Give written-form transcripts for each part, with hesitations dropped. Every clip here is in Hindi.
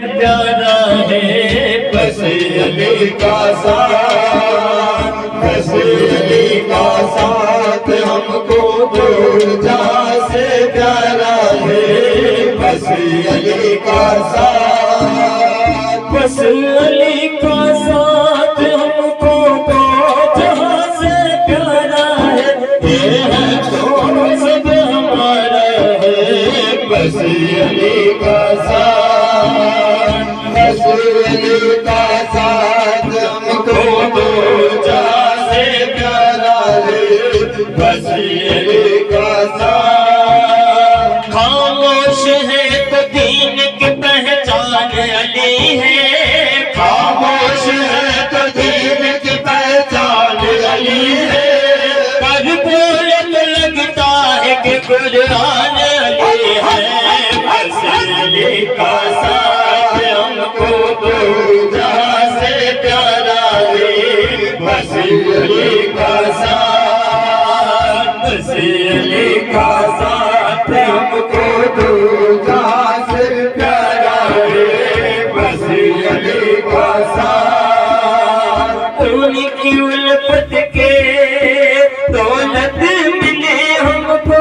प्यारा है बस अली का साथ, बस अली का साथ हमको दूर जहाँ से प्यारा है। बस अली का साथ, बस अली का साथ हमको तो जहाँ से प्यारा है। ये है तो सब हमारा है। बस अली का साथ, बस अली का साथ हमको तो जहाँ से प्यारा है। बस अली का साथ, खामोश है तो दीन की पहचान अली है। खामोश है तो दीन की पहचान अली है। पर बोले तो लगता है कि कुरान अली है। बस अली का साथ हमको तो जहाँ से प्यारा है। बस अली का साथ, बस अली का साथ हमको तो जहाँ से प्यारा है। बस अली का साथ, उनकी उल्फत के दौलत मिले हमको।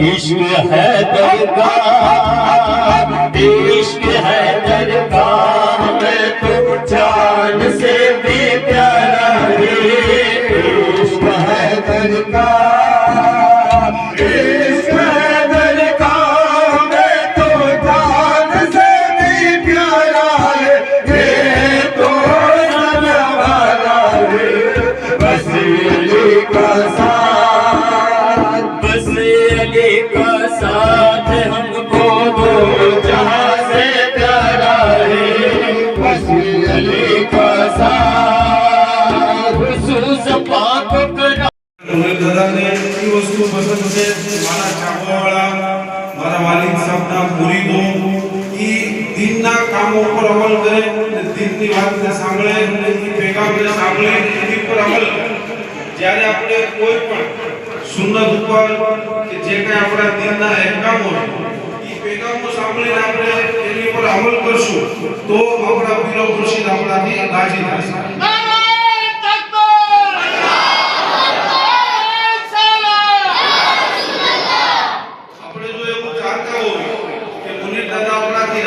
इश्क है दरगाह, इश्क है दरगाह में तो जान से भी प्यारा है। इश्क है दरगाह, इश्क है दरगाह में तो जान से भी प्यारा है। ये तो नवारा है। बस अली का साथ, बस अली का साथ हमको तो जहाँ से प्यारा है। बस अली का साथ, खुशूस पाक करा। દાદાને એ વસ્તુ પસંદ છે મારા ચાહવાવાળા મારા વાલિદ સાહેબના મુરીદો એ દીનના કામો ઉપર અમલ કરે અને દીનની વાતને સાંભળે એ પેગામને સાંભળે એની ઉપર અમલ કરે। જ્યારે આપણે કોઈ પણ સુન્નત ઉપર કે જે કંઈ આપણા દીનના અહેકામો એ પેગામો સાંભળીને આપણે એની ઉપર અમલ કરશું તો આપણા પીરો મુર્શિદ આપણાથી રાજી થશે।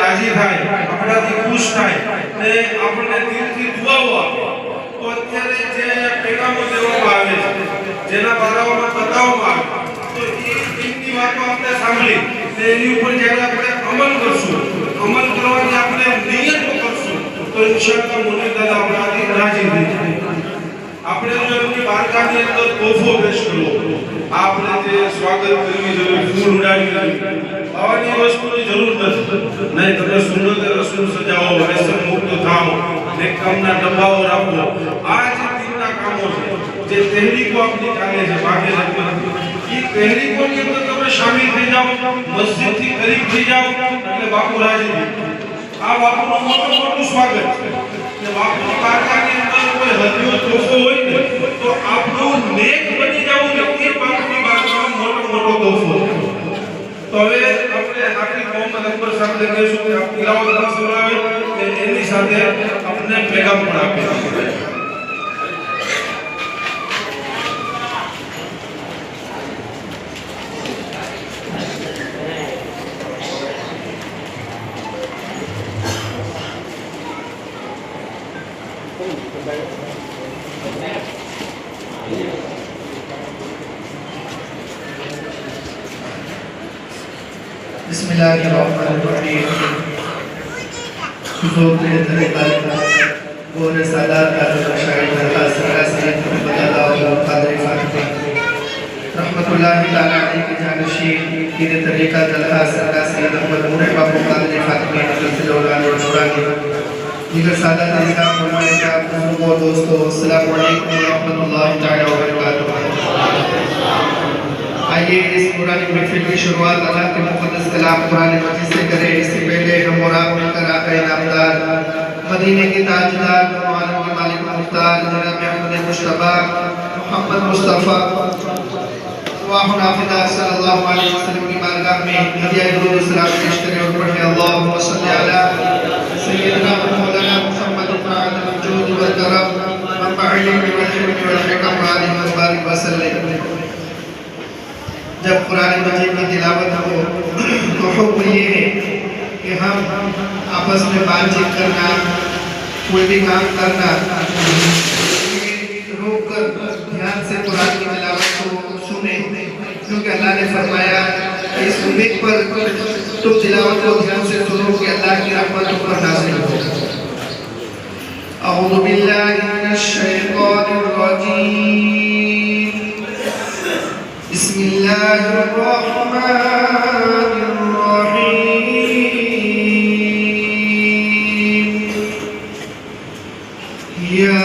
રાજી થાય આપણાથી ખુશ થાય ને આપણને દિલથી દુઆઓ આપે તો અત્યારે જે પેગામો દેવામાં આવે છે જેના બારાઓમાં બતાવવામાં આવે તો એ દિલની વાતો આપણે સાંભળી ને એની ઉપર જ્યારે આપણે અમલ કરશું, અમલ કરવાની આપણે નિયત કરશું તો ઇન્શાઅલ્લાહ મુનીર દાદા આપણાથી રાજી થઈ જાય। આપણે જો એમની બારગાહની અંદર તોહફો પેશ કરવો, આપણે જે સ્વાગત કરવી જરૂર, ફૂલ ઉડાડવી જરૂર, આવાની વસ્તુની જરૂર નથી। નહીં તમે સુન્નત રસૂલ સજાવો, વ્યસન મુક્ત થાઓ, નેક કામના ડબ્બાઓ રાખો। આ જે દીનના કામો છે જે તહેરીકો આપણી ચાલે છે ભાગે એ તહેરીકોની અંદર તમે શામિલ થઈ જાઓ, મસ્જિદથી કરીબ થઈ જાઓ એટલે બાપુ રાજી થાય। આ બાપુનું મોટું સ્વાગત છે ને બાપુની બારગાહની અંદર કોઈ હદીઓ તોહફો હોય ને તો આપણું નેક બની જવું ને એ બાપુની બારગાહમાં મોટો તોહફો છે। તો હવે આપણે આખી મોહમ્મદ અકબર સાહેબને કહીશું કે આપ તિલાવત પણ સંભળાવે અને એની સાથે આપણે પેગામ પણ આપે। बिस्मिल्लाहिर्रहमानिर्रहीम। सुबह तरीक़ा और सालात का शायद असरा से बदला और कादर फातिमा रहमतुल्लाहि ताला अलैहि की जानशीन पीर तरीका तलहा सरदार सैयद अहमद नूर बाबू कादरी फातिमी नज़र औलाद और नूरानी दीगर सादात इस्लाम उलमाए किराम बुजुर्गों दोस्तों अस्सलामु अलैकुम व रहमतुल्लाहि ताला व बरकातहू। आइए इस कुरानी महफिल की शुरुआत अल्लाह के मुक़द्दस कलाम कुरान मजीद से करें। इससे पहले हम और आप मिलकर आका इनामदार मदीने के ताजदार आलम के मालिक मुख्तार जनाब अहमद मुश्तबा मोहम्मद मुस्तफ़ा वाहुनाफिदा सल्लल्लाहु अलैहि वसल्लम की बारगाह में हदिया दुरूद सलाम पेश करें और पढ़ें अल्लाहुम्मा सल्ली अला सय्यिदना व मौलाना मुहम्मद फ़ातिल जूद व करम मंबअल इल्म वल हिकम वल हिकम वालिम बारिक वसल्लम। जब कुरान मजीद की तिलावत हो तो हुक्म ये है कि हम आपस में बातचीत करना, कोई भी काम करना रोक कर ध्यान से कुरान की तिलावत को सुने, क्योंकि अल्लाह ने फरमाया कि इस उम्मीद पर तुम तिलावत को ध्यान से सुनो कि अल्लाह की रहमत तुम पर नाज़िल हो। अऊज़ु बिल्लाहि मिनश शैतानिर रजीम। बिस्मिल्लाहिर रहमानिर रहीम। या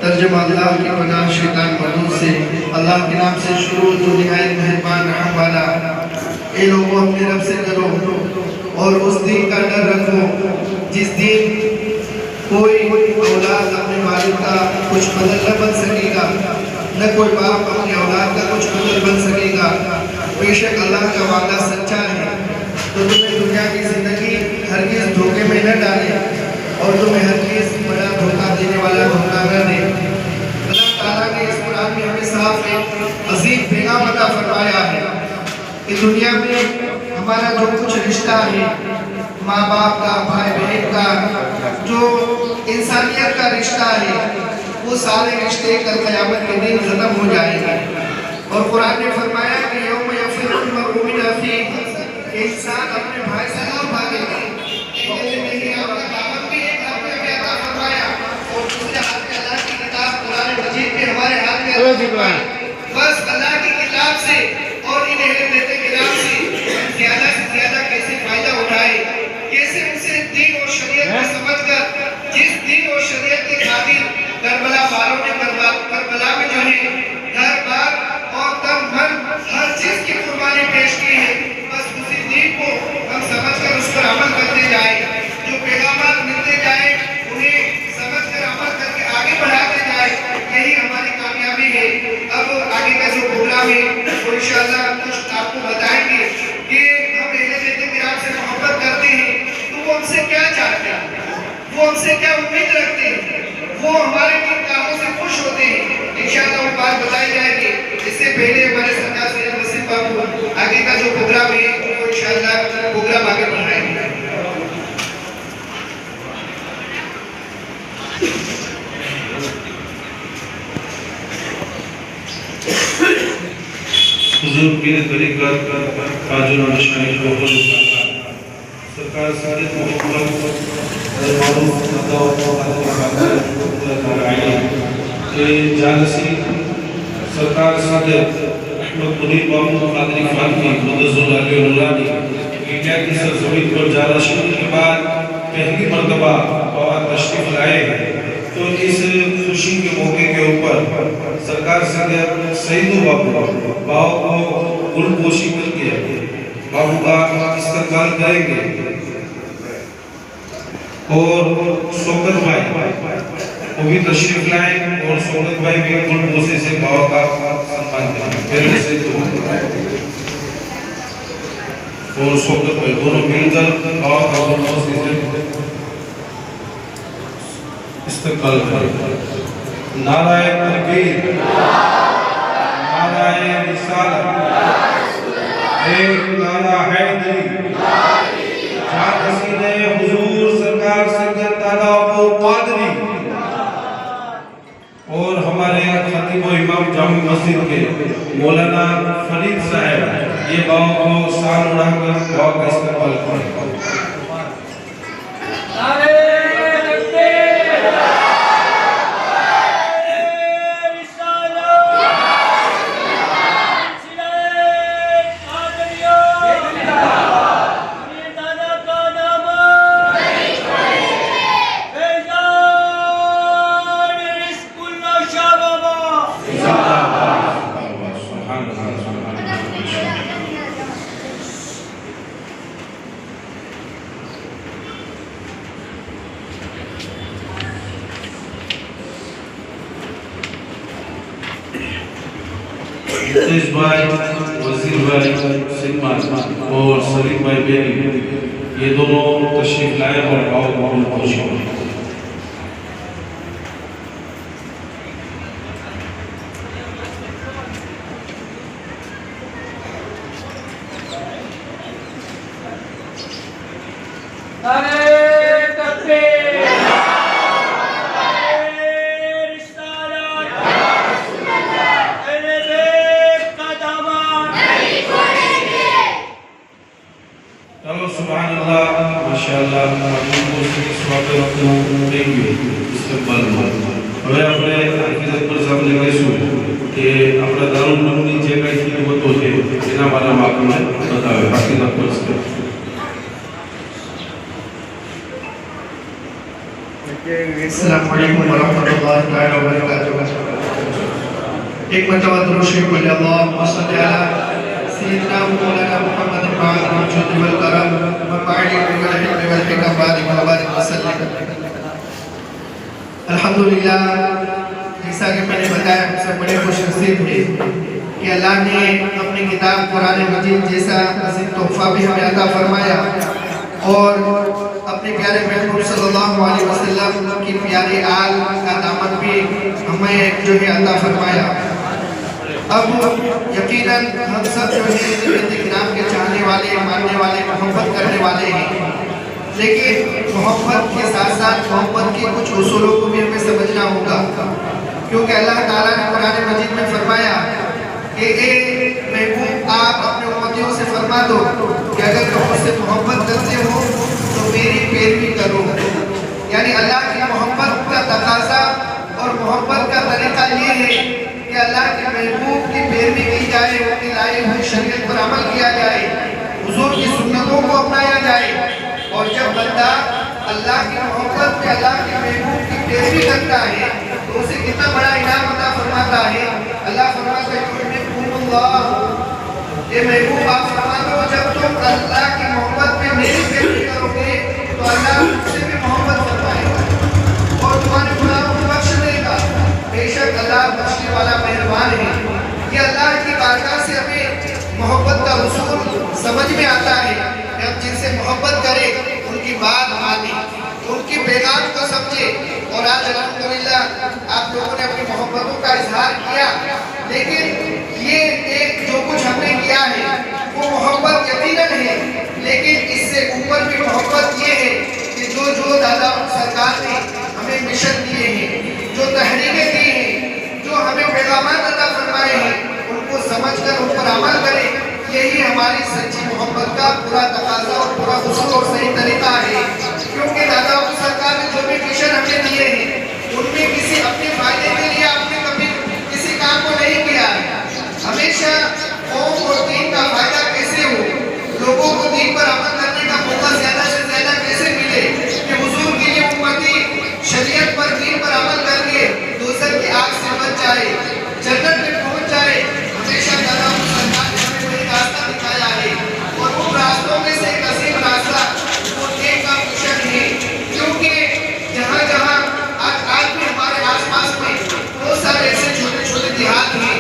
तर्जुमा अल्लाह की पनाह शैतान मरदूद से। अल्लाह के नाम से शुरू जो निहायत मेहरबान रहम वाला। ए लोगों अपने रब से डरो और उस दिन का डर रखो जिस दिन कोई औलाद अपने वालिद का कुछ बदल न बन सकेगा, न कोई बाप अपनी औलाद का कुछ बदल बन सकेगा। बेशक अल्लाह का वादा सच्चा है, तो तुम्हें दुनिया की जिंदगी हरगिज़ धोखे में न डाले और तुम्हें हरगिज़ बड़ा धोखा देने वाला धोखा न दे। अल्लाह ताला ने इस कुरान में हमें साफ एक अजीम पैगाम अता फरमाया है कि दुनिया में हमारा जो कुछ रिश्ता है, माँ बाप का, भाई बहन का, जो इंसानियत का रिश्ता है, वो सारे रिश्ते कल क़यामत के दिन खत्म हो जाएंगे। और कुरान ने फरमाया कि यौम यफ़िरुल मर्'उ मिन अख़ीह, इंसान अपने भाई से दूर भागेगा। बस अल्लाह की किताब से और इन अहले बैत किराम से ज्यादा कैसे फायदा उठाए, कैसे उसे दीन और शरीयत को समझकर जिस दीन और शरीयत के खातिर करबला वालों ने करबला में जो है घर बार और तन मन हर चीज की कुर्बानी पेश की है, बस उसी दीन को हम समझकर उस पर अमल करते जाए, जो पैगाम मिलते जाए उन्हें समझकर अमल करके आगे बढ़ाते जाए, यही हमारी कामयाबी है। अब आगे का जो प्रोग्राम है वो इंशाअल्लाह कुछ आपको बताएंगे कि हम अहले बैत किराम से मोहब्बत करते हैं तो वो हमसे क्या चाहते हैं, वो हमसे क्या उम्मीद रखते हैं, वो हमारे किन कामों से खुश होते हैं, इंशाअल्लाह वो बात बताई जाएगी। इससे पहले हमारे सरकार सैयद वसीम बाबू आगे का जो प्रोग्राम है वो इंशाअल्लाह प्रोग्राम आगे बढ़ाएंगे। हुजूर पीर तरीक़त काजुल निशानी सरकार सादिक मोहम्मद मारूफ के जालसी सरकार सदर अहमद मुनीर बाबू कादरी खान की मुदज्जल अलौलानी इंडिया की सरजमीन पर जाना शुरू के बाद पहली मर्तबा बाबा तशरीफ लाए हैं। तो इस खुशी के मौके के ऊपर सरकार सदर सईद बाबू को गुलपोशी करके बाबू का इस्तकबाल करेंगे और शौकत भाई वो भी तशरीफ लाए और शौकत भाई भी गुलपोशी से बाबा का सम्मान करेंगे। पहले से तो और शौकत भाई दोनों मिलकर बाबा का गुलपोशी से इस्तकबाल करेंगे। नाराए तकबीर, नाराए रिसालत, एक नारा हैदरी, जान हसीने हुजूर सरकार सैयद दादा अबू कादरी और हमारे खतीब व इमाम जामी मस्जिद के मौलाना फरीद साहब ये बाबा को शान उड़ाकर बाबा का इस्तकबाल करेंगे। मुकेश भाई, वजीर भाई सिंधमान और सलीम भाई बेरी ये दोनों तशरीफ लाए और बाबा को गुलपोशी करें। હવે આપણે હકીકત પર સામે લઈશું કે આપણા દારૂલ મનની જે કંઈ કિંમતો છે એના બારામાં આપણને બતાવે હકીકત પર अस्सलामु अलैकुम वरहमतुल्लाहि ताला वबरकातुहू। एक मरतबा दुरूद शरीफ पढ़िए। अल्लाहुम्मा सल्लि अला सय्यिदना मौलाना मुहम्मद मौजूद वल करम व बारिक वल हिकम वल हिकम बारिक व बारिक वसल्लम। अल्हम्दुलिल्लाह, जैसा कि मैंने बताया हम सब बड़े खुशनसीब हैं कि अल्लाह ने अपनी किताब कुरान मजीद जैसा अजीम तोहफा भी हमें अता फरमाया और अपने प्यारे महबूब सल्लल्लाहु अलैहि वसल्लम की प्यारी आल का दामन भी हमें जो है अता फरमाया। अब यकीनन हम सब जो है इस्लाम के चाहने वाले, मानने वाले, मोहब्बत करने वाले हैं, लेकिन मोहब्बत के साथ साथ मोहब्बत के कुछ उसूलों को भी हमें समझना होगा, क्योंकि अल्लाह ताला ने कुरान मजीद में फरमाया कि ए महबूब आप अपने उम्मतियों से फरमा दो कि अगर तुम मुझसे मोहब्बत करते हो तो मेरी पैरवी करो। यानी अल्लाह की मोहब्बत का तकाजा और मोहब्बत का तरीका ये है कि अल्लाह के महबूब की पैरवी की जाए, उनकी लाई हुई शरीयत पर अमल किया जाए, हुजूर की सुन्नतों को अपनाया जाए। और जब बंदा अल्लाह की मोहब्बत में अल्लाह के महबूब की पैरवी करता है तो उसे कितना बड़ा इनाम अता फरमाता है। अल्लाह फरमाता है ये महबूब आप फरमा दो जब तुम अल्लाह की मोहब्बत में मेरी पैरवी करोगे तो अल्लाह मुझसे भी मोहब्बत फरमाएगा और तुम्हारे गुनाहों को बख्श देगा। बेशक अल्लाह बख्शने वाला मेहरबान है। ये अल्लाह की बारगाह से हमें मोहब्बत का उसूल समझ में आता है कि हम जिनसे मोहब्बत करें उनकी बात माने, उनकी पैगाम को समझे। और आज अल्हम्दुलिल्लाह आप लोगों ने अपनी मोहब्बतों का इजहार किया, लेकिन ये एक जो कुछ हमने किया है वो मोहब्बत यकीनन है, लेकिन इससे ऊपर भी मोहब्बत ये है कि जो दादा सरकार ने हमें मिशन दिए हैं, जो तहरीकें दी हैं, जो हमें पैगामात अता फरमाए हैं, उनको समझकर उन पर अमल करें। यही हमारी सच्ची मोहब्बत का पूरा तकाजा और पूरा उसूल और सही तरीका है, क्योंकि दादा सरकार मिशन हमें दिए हैं उनमें किसी अपने फायदे के लिए आपने कभी किसी काम को नहीं किया है। हमेशा कौम और दीन का फायदा कैसे हो, लोगों को दीन पर अमल करने का मौका ज्यादा से ज्यादा कैसे मिले कि हुजूर की ये उम्मती शरीयत पर दीन पर अमल करके दोज़ख की आग से बच जाए, जन्नत में पहुंच जाए। हमेशा सरकार ने हमें वही रास्ता दिखाया है और उन रास्तों में से एक अजीम रास्ता वो नेक का मिशन है। क्योंकि जहाँ जहाँ आज भी हमारे आसपास में बहुत सारे ऐसे छोटे छोटे देहात हैं,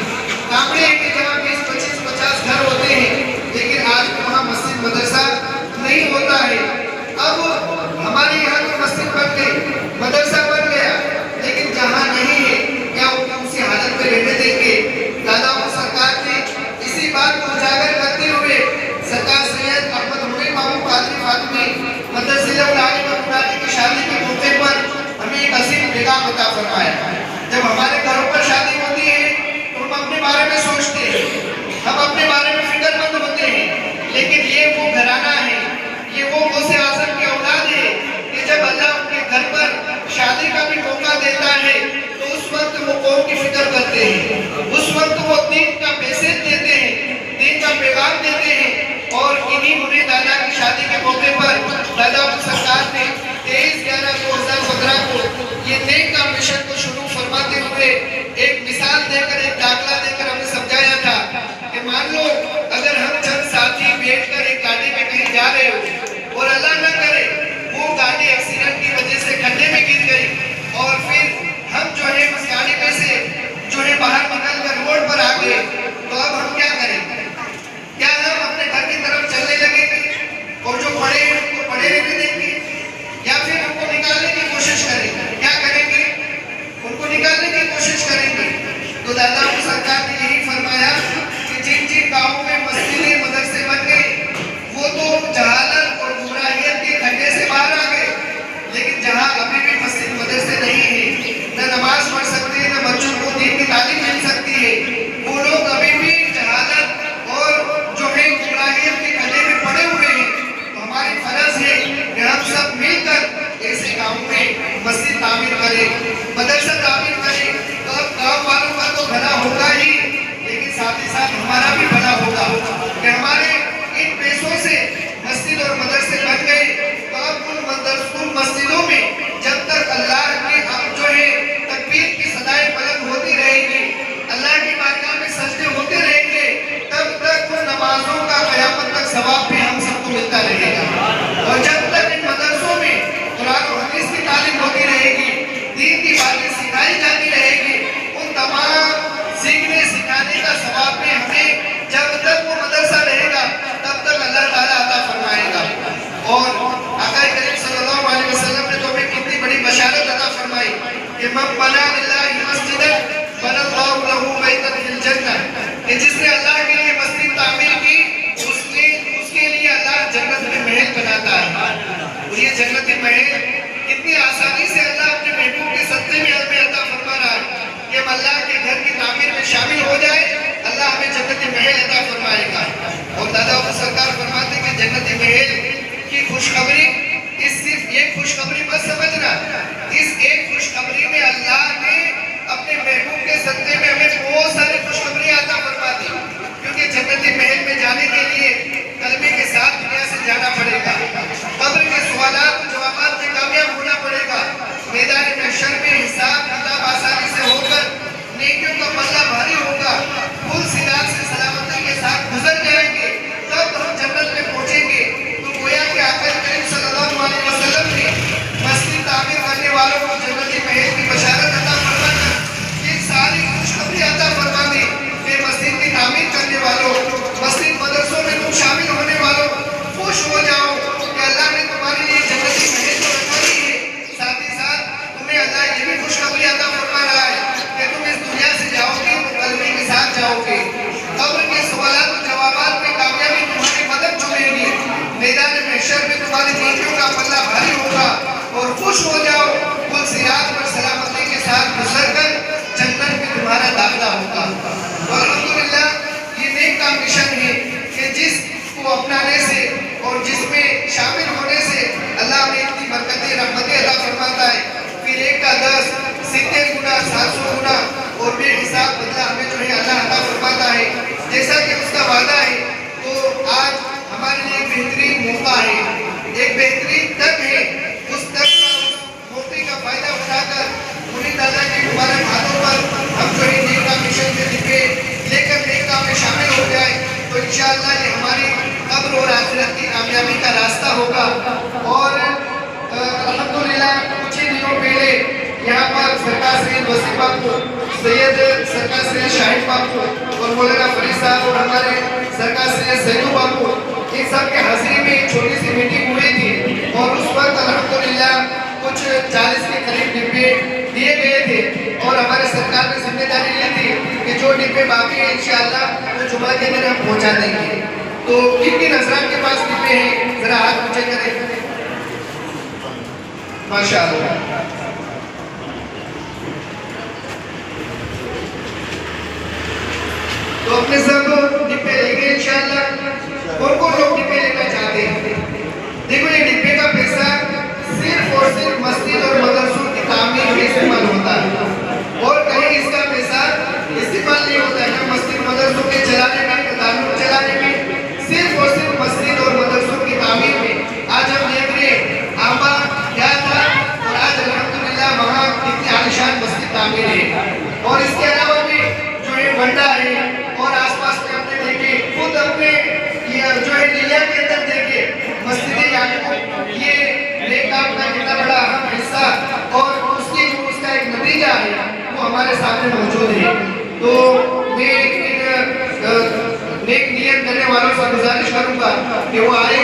गाँवड़े हैं कि जहाँ 20-25-50 घर होते हैं, लेकिन आज वहाँ मस्जिद मदरसा नहीं होता है। अब हमारे यहाँ तो मस्जिद बन गई, मदरसा बन गया, लेकिन जहाँ नहीं है क्या वो उसी हालत में रहने देंगे? दादा सरकार ने इसी बात को उजागर करते हुए सरकार सैयद अहमद हुसैन बाबू कादरी फातिमी मदरसिल आलिम मुरादी की शादी के मौके पर हमें एक अजीम पैगाम अता फरमाया। जब हमारे घरों पर शादी होती है तो हम अपने बारे में सोचते हैं, हम अपने बारे में फिक्रमंद होते हैं, लेकिन ये वो घराना है, ये वो गौसे आज़म की औलाद है कि जब अल्लाह उनके घर पर शादी का भी मौका देता है तो उस वक्त वो कौम की फिक्र करते हैं, उस वक्त वो दीन का मैसेज देते हैं, दीन का पैगाम देते हैं। और इन्हीं मुझे दादा की शादी के मौके पर दादा सरकार ने 23/11/2015 को ये नेक का मिशन को शुरू फरमाते हुए एक मिसाल देकर, एक दाखला देकर हमें समझाया था कि मान लो अगर हम चंद साथी बैठकर एक गाड़ी में कहीं जा रहे हो और अल्लाह न करे वो गाड़ी एक्सीडेंट की वजह से खड्डे में गिर गई और फिर हम जो है उस गाड़ी में से जो है बाहर निकल कर रोड पर आ गए, तो अब हम क्या करेंगे? क्या हम अपने घर की तरफ चलने लगेंगे और जो पड़े हैं उनको पड़े रहने देंगे, या फिर उनको निकालने की कोशिश करेंगे? क्या करेंगे? उनको निकालने की कोशिश करेंगे। तो दादा सरकार ने यही फरमाया कि जिन जिन गाँवों में मस्जिदें मदरसे बन गए वो तो जहालत और गुमराहियत के खड्डे से बाहर आ गए, लेकिन जहाँ अभी भी मस्जिद मदरसे नहीं है, न नमाज पढ़ सकते हैं, न बच्चों को दीन की तालीम मिल सकती है, वो लोग अभी भी जहालत और जो है गुमराहियत के खड्डे में पड़े हुए हैं। तो हमारी फर्ज है कि हम सब मिलकर ऐसे गाँव में मस्जिद तामीर करें, मदरसा तामीर करें। तो अब गाँव वालों का तो भला होगा ही, लेकिन साथ ही साथ हमारा भी भला होगा कि हमारे इन पैसों से मस्जिद और मदरसे बन गए। तो अब उन मस्जिदों में जब तक अल्लाह की जो है तकबीर की सदाएं बुलंद होती रहेगी, अल्लाह की बारगाह में सजदे होते रहेंगे, तब तक उन नमाजों का क़यामत तक सवाब भी हम सबको मिलता रहेगा। और जब तक इन मदरसों में कुरान और हदीस की तालीम होती रहेगी, दीन की बातें सिखाई जाती रहेगी, उन तमाम सीखने सिखाने का सवाब भी हमें जब तक वो मदरसा रहेगा तब तक अल्लाह ताला अता फरमाएगा। और आका करीम सल्लल्लाहु अलैहि वसल्लम ने तो हमें कितनी बड़ी बशारत अता फरमाई कि मन बना लिल्लाहि मस्जिदन बनल्लाहु लहू बैतन फिल जन्नह, कि जिसने अल्लाह के लिए मस्जिद तामीर की उसके लिए अल्लाह जन्नत में महल बनाता है। और ये जन्नत महल कितनी आसानी से अल्लाह अपने महबूब के सत्ते में हमें अता फरमा रहा है कि हम अल्लाह के घर की तामीर में शामिल हो जाए, अल्लाह हमें जन्नत महल अता फरमाएगा। और दादा सरकार फरमाते कि जन्नत महल की खुशखबरी इस सिर्फ एक खुशखबरी मत समझना, इस एक खुशखबरी में अल्लाह ने अपने महबूब के सत्ते में हमें बहुत सारी खुशखबरी अता फरमा दी। क्योंकि जन्नत महल में जाने के लिए कलमे के साथ दुनिया से जाना पड़ेगा, कब्र के सवालात जवाबात में कामयाब होना पड़ेगा, मैदान महशर में हिसाब किताब आसानी से होकर नेकियों का पल्ला भारी होगा, फूल सिराज से सलामती के साथ गुजर जाएंगे, तब हम जन्नत में पहुंचेंगे। तो गोया कि आका करीम सल्लल्लाहु अलैहि वसल्लम ने मस्जिद तामीर करने वालों को जन्नती महल की बशारत अता फरमाकर ये सारी खुशखबरी अता फरमा दी कि मस्जिद की तामीर करने वालों, मस्जिद मदरसों में तुम शामिल होने वालों खुश हो जाओ कि अल्लाह ने तुम्हारे लिए जन्नती महल तो रखा ही है, साथ ही साथ तुम्हें अल्लाह ये भी खुशखबरी अता फरमा रहा है कि तुम इस दुनिया से जाओगे तो कलमे के साथ जाओगे, कब्र के सवालात और जवाबात में कामयाबी तुम्हारी मदद चुनेगी, मैदान महशर में तुम्हारी नेकियों का पल्ला भारी होगा और खुश हो जाओ, कुल सिरात पर सलामती के साथ गुजर कर जन्नत में तुम्हारा दाखिला होगा। और अल्हम्दुलिल्लाह ये नेक का मिशन है कि जिसको अपनाने से और जिसमें शामिल होने से अल्लाह हमें इतनी बरकतें रहमतें अता फरमाता है। जैसा कि उसका वादा है, तो आज हमारे लिए एक बेहतरीन मौका है, एक बेहतरीन तक है। उस तक का, उस मौके का फायदा उठाकर मुरीद दादा के मुबारक हाथों पर हम जो है नेक काम मिशन के डिब्बे लेकर नेक काम में शामिल हो जाए, तो इंशाअल्लाह ये हमारी कब्र और आखिरत की कामयाबी का रास्ता होगा। और अल्हम्दुलिल्लाह कुछ ही दिनों पहले यहाँ पर सरकार सैयद वसीम बापू, सैयद सरकार सैयद शाहिद बापू और मौलाना फरीद साहब और हमारे सरकार सैयद सैदू बापू, इन सब के हाजिरी में एक छोटी सी मीटिंग हुई थी और उस वक्त अल्हम्दुलिल्लाह कुछ 40 के करीब डिब्बे दिए गए थे और हमारे सरकार ने जिम्मेदारी ली थी कि जो डिब्बे बाकी हैं इंशाअल्लाह वो जुमा के दिन हम पहुंचा देंगे। तो किन किन हजरात के पास डिब्बे हैं, जरा हाथ ऊंचे करें। माशाअल्लाह। तो अपने सब डिब्बे लेंगे इंशाअल्लाह। कौन लोग डिब्बे लेना चाहते हैं? देखो ये डिब्बे का पैसा सिर्फ और सिर्फ मस्जिद और मदरसों की तामीर में इस्तेमाल होता है और कहीं इसका पैसा इस्तेमाल नहीं होता है, ना मस्जिद मदरसों के चलाने में, तामीर चलाने में, सिर्फ और सिर्फ मस्जिद और मदरसों की तामीर में। आज हम देख रहे हैं आंबा क्या था और आज अल्हम्दुलिल्लाह वहाँ कितनी आलिशान मस्जिद तामीर है। और इसके अलावा भी जो है बंडा है और आसपास में हमने देखे, खुद अपने जो है लिया के अंदर देखे मस्जिद याकूब, ये नेक काम का कितना बड़ा अहम हिस्सा और उसकी जो उसका एक नतीजा है वो हमारे सामने मौजूद है। तो मैं नेक नियत करने वालों से गुजारिश करूंगा कि वो आए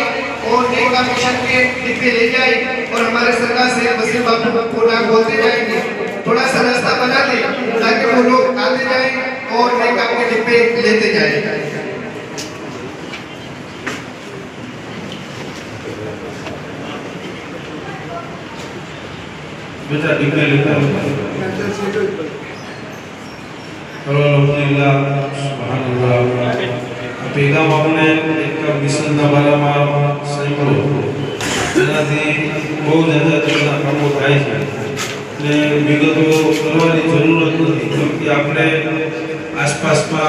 और नेक काम मिशन के डिब्बे ले जाए और हमारे सरकार से वसीम बापू को ना बोलते जाएंगे, थोड़ा सा रास्ता बना दे ताकि वो लोग आते जाए और नेक काम के डिब्बे लेते जाए। बेटा डिब्बे लेता है। अल्हम्दुलिल्लाह सुभानअल्लाह। पैगाम आपने एक मिशनના બારામાં સાંભળો, જેનાથી બહુ જ્યાદા કામો થાય છે ને વિગતો કરવાની જરૂરત નથી, કેમકે આપણે આસપાસમાં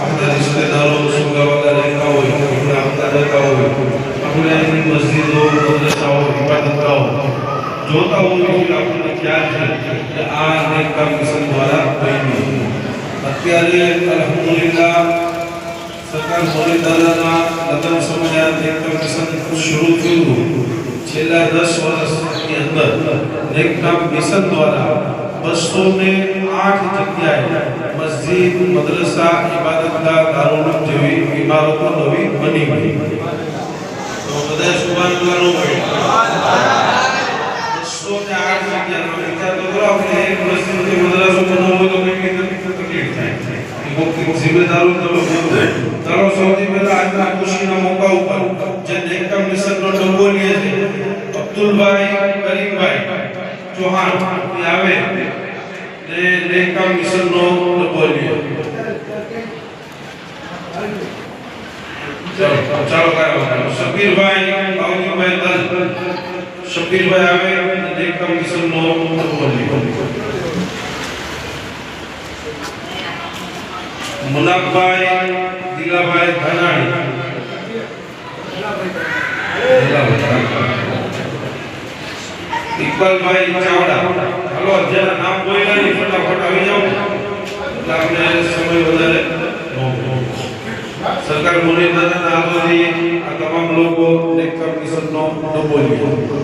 આપણા રિશ્તેદારો સોગાવાલા રહેતા હોય, આપણે આવતા રહેતા હોય, આપણે એની મસ્જિદો મદરસાઓ ઇબાદતગાહો જોતા હોય એટલે આપણને ખ્યાલ છે કે આ એક કામ મિશન દ્વારા બન્યું। અત્યારે અલ્હમ્દુલિલ્લાહ સરકાર મોદી દાદાના લગ્ન સમયે એક મિશન શરૂ થયું। છેલ્લા 10 વર્ષની અંદર એક કામ મિશન દ્વારા 208 જગ્યાએ મસ્જિદ, મદરસા, ઇબાદતગાહ, દારૂલ જેવી ઇમારતો નવી બની ગઈ। તો બધા સુભાનઅલ્લાહનો હોય 208 જગ્યા વિચાર તો કરો આપણે એક મસ્જિદ કે મદરસો બનાવવો હોય તો કેટલી તકલીફ થાય। મુખ્ય જિમ્મેદારો તમે બોલો ચાલો સૌથી પહેલા આજના ખુશીના મોકા ઉપર જે નેક કામ મિશનનો ડબ્બો લે છે અબ્દુલભાઈ કરીમભાઈ ચૌહાણ એ આવે ને નેક કામ મિશનનો ડબ્બો લે। ચાલો કરાવો શબીરભાઈ બાવજીભાઈ દલ શબીરભાઈ આવે નેક કામ મિશનનો ડબ્બો લે। मुनाफभाई दिलाभाई धानाणी इकबालभाई चावड़ा हेलो जरा नाम बोलना नहीं फटाफट आ जाओ એટલે આપણે સમય વધારે સરકાર મોની દાદાના આદોથી આ તમામ લોકો નેક કામ મિશનનો ડબ્બો લે।